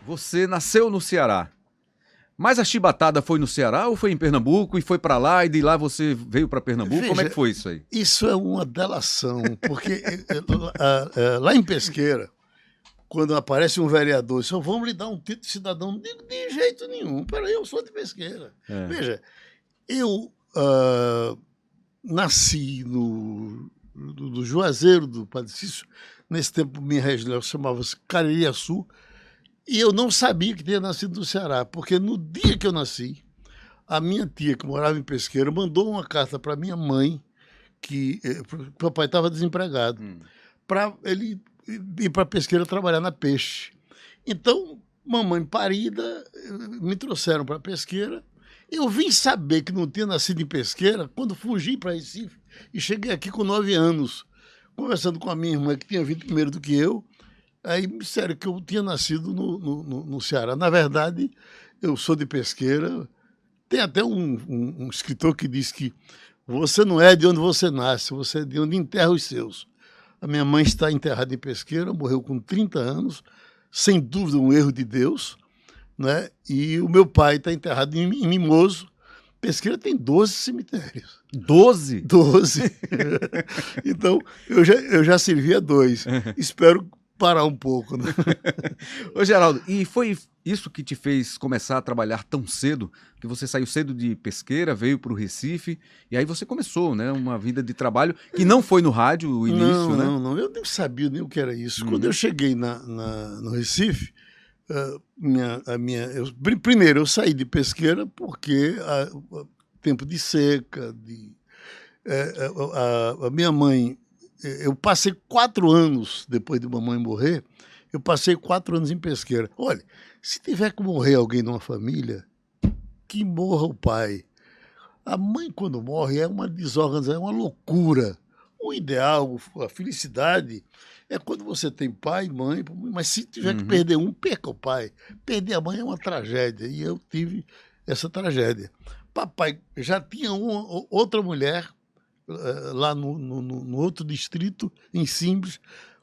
Você nasceu no Ceará, mas a chibatada foi no Ceará ou foi em Pernambuco e foi pra lá e de lá você veio pra Pernambuco? Veja, Como é que foi isso aí? Isso é uma delação, porque lá em Pesqueira, quando aparece um vereador, só vamos lhe dar um título de cidadão, não digo de jeito nenhum. Peraí, eu sou de Pesqueira. É. Veja, eu nasci do Juazeiro do Padre Cícero. Nesse tempo, minha região chamava-se Caririaçu, e eu não sabia que tinha nascido no Ceará, porque no dia que eu nasci, a minha tia, que morava em Pesqueira, mandou uma carta para minha mãe, que o papai estava desempregado, para ele ir para Pesqueira trabalhar na peixe. Então, mamãe parida, me trouxeram para Pesqueira. Eu vim saber que não tinha nascido em Pesqueira quando fugi para Recife e cheguei aqui com 9 anos, conversando com a minha irmã, que tinha vindo primeiro do que eu. Aí me disseram que eu tinha nascido no Ceará. Na verdade, eu sou de Pesqueira. Tem até um escritor que diz que você não é de onde você nasce, você é de onde enterra os seus. A minha mãe está enterrada em Pesqueira, morreu com 30 anos, sem dúvida um erro de Deus, né? E o meu pai está enterrado em Mimoso. Pesqueira tem 12 cemitérios. 12? 12. Então, eu já servi a 2. Espero parar um pouco, né? Ô, Geraldo, e foi isso que te fez começar a trabalhar tão cedo? Que você saiu cedo de Pesqueira, veio para o Recife, e aí você começou, né? Uma vida de trabalho que não foi no rádio o início, né? Não. Eu nem sabia nem o que era isso. Quando eu cheguei no Recife, primeiro eu saí de Pesqueira porque tempo de seca, a minha mãe. Eu passei 4 anos, depois de mamãe morrer, eu passei 4 anos em Pesqueira. Olha, se tiver que morrer alguém numa família, que morra o pai. A mãe, quando morre, é uma desorganização, é uma loucura. O ideal, a felicidade, é quando você tem pai, mãe, mas se tiver que perder um, perca o pai. Perder a mãe é uma tragédia, e eu tive essa tragédia. Papai já tinha outra mulher, lá no outro distrito, em Simbres,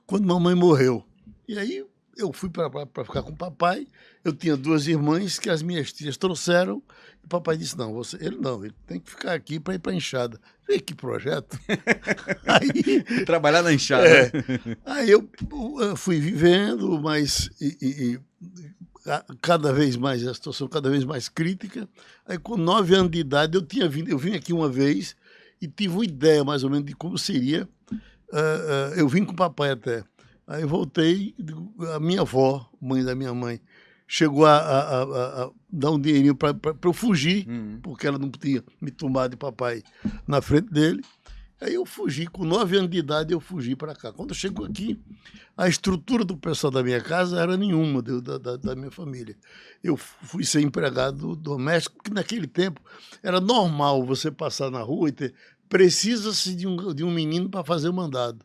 quando mamãe morreu. E aí eu fui para ficar com o papai. Eu tinha 2 irmãs que as minhas tias trouxeram. E o papai disse, ele tem que ficar aqui para ir para a enxada. Falei, que projeto? Aí, trabalhar na enxada. Aí eu fui vivendo, mas cada vez mais, a situação cada vez mais crítica. Aí com 9 anos de idade eu vim aqui uma vez e tive uma ideia mais ou menos de como seria. Eu vim com o papai até. Aí voltei, a minha avó, mãe da minha mãe, chegou a dar um dinheirinho para eu fugir, porque ela não podia me tomar de papai na frente dele. Aí eu fugi, com 9 anos de idade eu fugi para cá. Quando eu chego aqui, a estrutura do pessoal da minha casa era nenhuma da minha família. Eu fui ser empregado doméstico, porque naquele tempo era normal você passar na rua e precisa-se de um menino para fazer o mandado.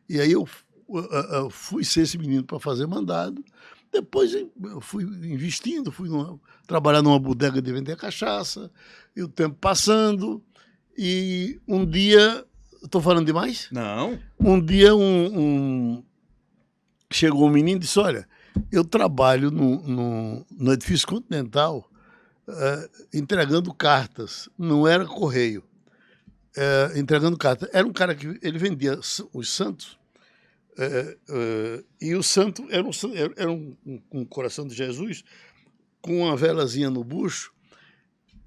E aí eu fui ser esse menino para fazer mandado. Depois eu fui investindo, trabalhar numa bodega de vender cachaça, e o tempo passando, e um dia... Estou falando demais? Não. Um dia chegou um menino e disse, olha, eu trabalho no Edifício Continental entregando cartas. Não era correio. Entregando cartas. Era um cara que ele vendia os santos, e o santo era um coração de Jesus com uma velazinha no bucho,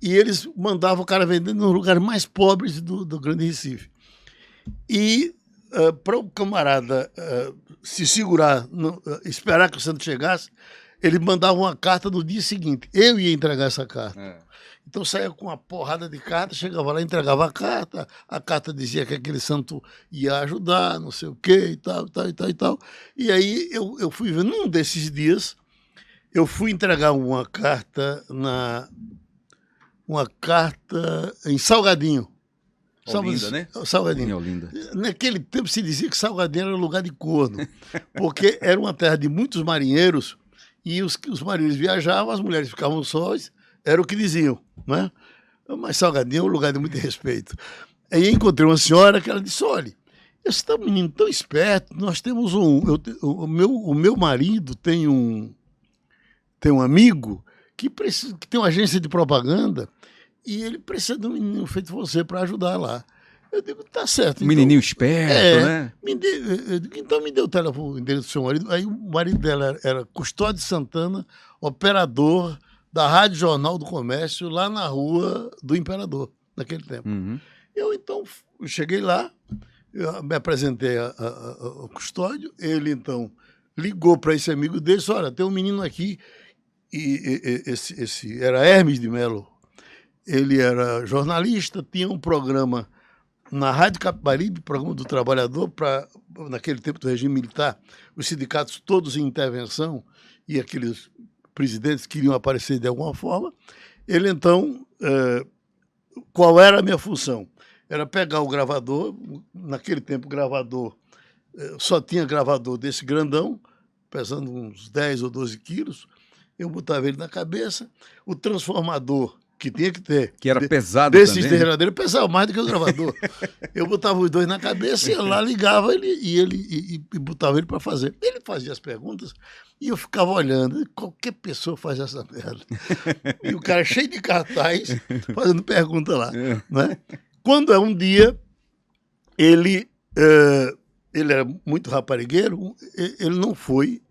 e eles mandavam o cara vender nos lugares mais pobres do Grande Recife. E para o camarada se segurar, esperar que o santo chegasse, ele mandava uma carta no dia seguinte. Eu ia entregar essa carta. Então saía com uma porrada de carta, chegava lá, entregava a carta dizia que aquele santo ia ajudar, não sei o quê, e tal. E aí eu fui ver, num desses dias, eu fui entregar uma carta em Salgadinho. Olinda, né? Salgadinho. Em Olinda. Naquele tempo se dizia que Salgadinho era lugar de corno, porque era uma terra de muitos marinheiros, e os marinheiros viajavam, as mulheres ficavam sós, era o que diziam, né? Mas Salgadinho é um lugar de muito respeito. Aí encontrei uma senhora que ela disse, olha, esse é um menino tão esperto, nós temos o meu marido tem tem um amigo que tem uma agência de propaganda e ele precisa de um menino feito você para ajudar lá. Eu digo, tá certo. Um menininho esperto, né? Eu digo, então me deu o telefone, o endereço do seu marido. Aí o marido dela era Custódio Santana, operador da Rádio Jornal do Comércio, lá na Rua do Imperador, naquele tempo. Uhum. Eu, então, cheguei lá, eu me apresentei ao Custódio, ele, então, ligou para esse amigo dele, disse, olha, tem um menino aqui, e esse era Hermes de Melo, ele era jornalista, tinha um programa na Rádio Capibaribe, programa do Trabalhador, naquele tempo do regime militar, os sindicatos todos em intervenção, e aqueles presidentes queriam aparecer de alguma forma. Ele, então, qual era a minha função? Era pegar o gravador, naquele tempo o gravador, só tinha gravador desse grandão, pesando uns 10 ou 12 quilos, eu botava ele na cabeça, o transformador, que tinha que ter. Que era pesado desses também. derradeiros, pesava mais do que o gravador. Eu botava os dois na cabeça, ia lá, ligava e botava ele para fazer. Ele fazia as perguntas e eu ficava olhando. Qualquer pessoa faz essa merda. E o cara cheio de cartaz, fazendo pergunta lá. Né? Quando um dia, ele era muito raparigueiro, ele não foi,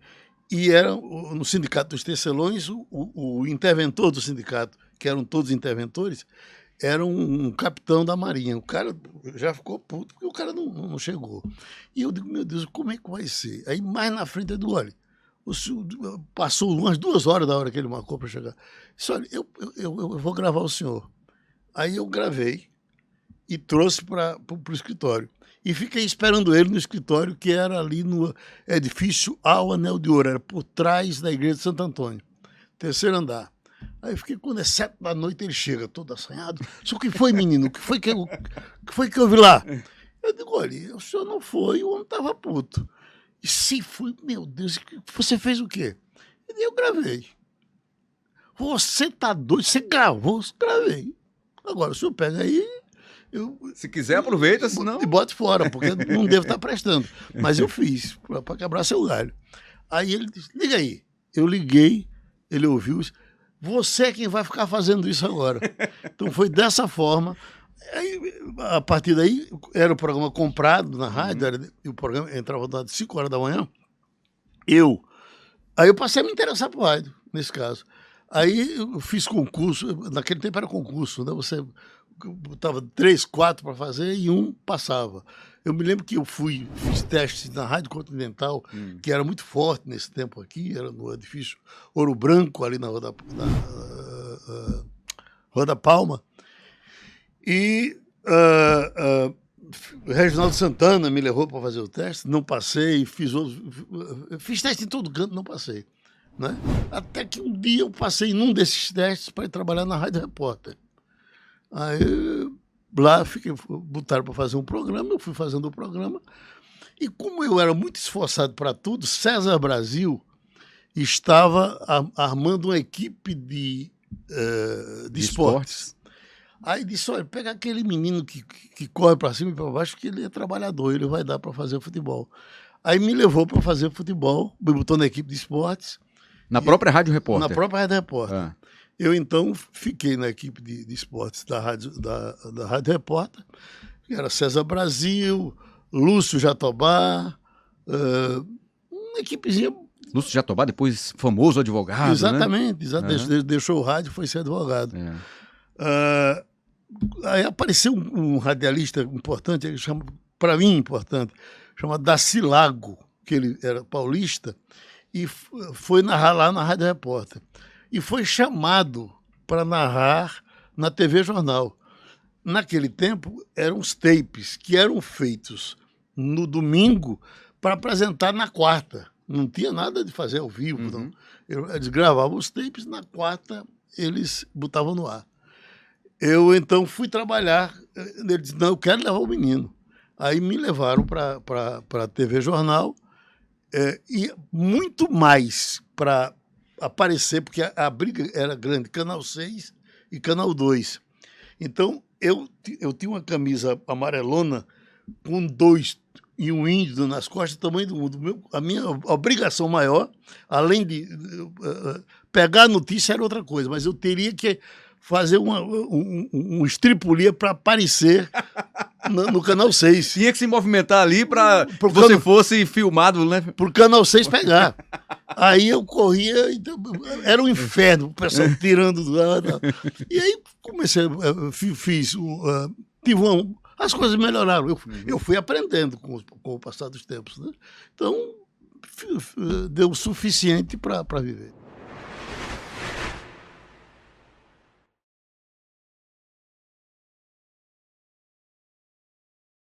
e era no Sindicato dos Tecelões, o interventor do sindicato, que eram todos interventores, era um capitão da Marinha. O cara já ficou puto, porque o cara não chegou. E eu digo, meu Deus, como é que vai ser? Aí mais na frente eu digo, olha, passou umas 2 horas da hora que ele marcou para chegar. Disse, olha, eu vou gravar o senhor. Aí eu gravei e trouxe para o escritório. E fiquei esperando ele no escritório, que era ali no edifício ao Anel de Ouro, era por trás da igreja de Santo Antônio, 3º andar. Aí fiquei, quando é 7 da noite, ele chega todo assanhado. O que foi, menino? O que foi que eu vi lá? Eu digo, olha, o senhor não foi, o homem estava puto. E se foi, meu Deus, você fez o quê? E eu gravei. Você tá doido? Você gravou? Eu gravei. Agora, o senhor pega aí... Se quiser, aproveita, senão... E bote fora, porque não devo estar prestando. Mas eu fiz, para quebrar seu galho. Aí ele disse, liga aí. Eu liguei, ele ouviu, você é quem vai ficar fazendo isso agora. Então foi dessa forma. Aí, a partir daí, era o programa comprado na rádio, e o programa entrava às 5 horas da manhã. Aí eu passei a me interessar por rádio, nesse caso. Aí eu fiz concurso, naquele tempo era concurso, né? Você botava 3, 4 para fazer e um passava. Eu me lembro que eu fiz testes na Rádio Continental, que era muito forte nesse tempo aqui, era no edifício Ouro Branco, ali na Rua da Palma. E Reginaldo Santana me levou para fazer o teste, não passei, fiz teste em todo canto, não passei. Né? Até que um dia eu passei num desses testes para ir trabalhar na Rádio Repórter. Aí lá botaram para fazer um programa, eu fui fazendo o programa. E como eu era muito esforçado para tudo, César Brasil estava armando uma equipe de esportes. Aí disse, olha, pega aquele menino que corre para cima e para baixo, que ele é trabalhador, ele vai dar para fazer o futebol. Aí me levou para fazer o futebol, me botou na equipe de esportes. Na própria Rádio Repórter? Na própria Rádio Repórter. Eu, então, fiquei na equipe de esportes da Rádio Repórter, que era César Brasil, Lúcio Jatobá, uma equipezinha... Lúcio Jatobá, depois famoso advogado, exatamente, deixou o rádio e foi ser advogado. Aí apareceu um radialista importante, para mim importante, chamado Daci Lago, que ele era paulista, e foi narrar lá na Rádio Repórter. E foi chamado para narrar na TV Jornal. Naquele tempo, eram os tapes que eram feitos no domingo para apresentar na quarta. Não tinha nada de fazer ao vivo. Não. Eles gravavam os tapes, na quarta eles botavam no ar. Eu, então, fui trabalhar. Ele disse, não, eu quero levar o menino. Aí me levaram para a TV Jornal, e muito mais para aparecer, porque a briga era grande, Canal 6 e Canal 2. Então, eu tinha uma camisa amarelona com 2 e um índio nas costas, tamanho do mundo. A minha obrigação maior, além de pegar a notícia, era outra coisa, mas eu teria que fazer um estripulia para aparecer no Canal 6. Tinha que se movimentar ali para que você fosse filmado, né? Para o Canal 6 pegar. Aí eu corria, então, era um inferno, o pessoal tirando do ar. E aí comecei, as coisas melhoraram. Eu fui aprendendo com o passar dos tempos, né? Então, deu o suficiente para viver.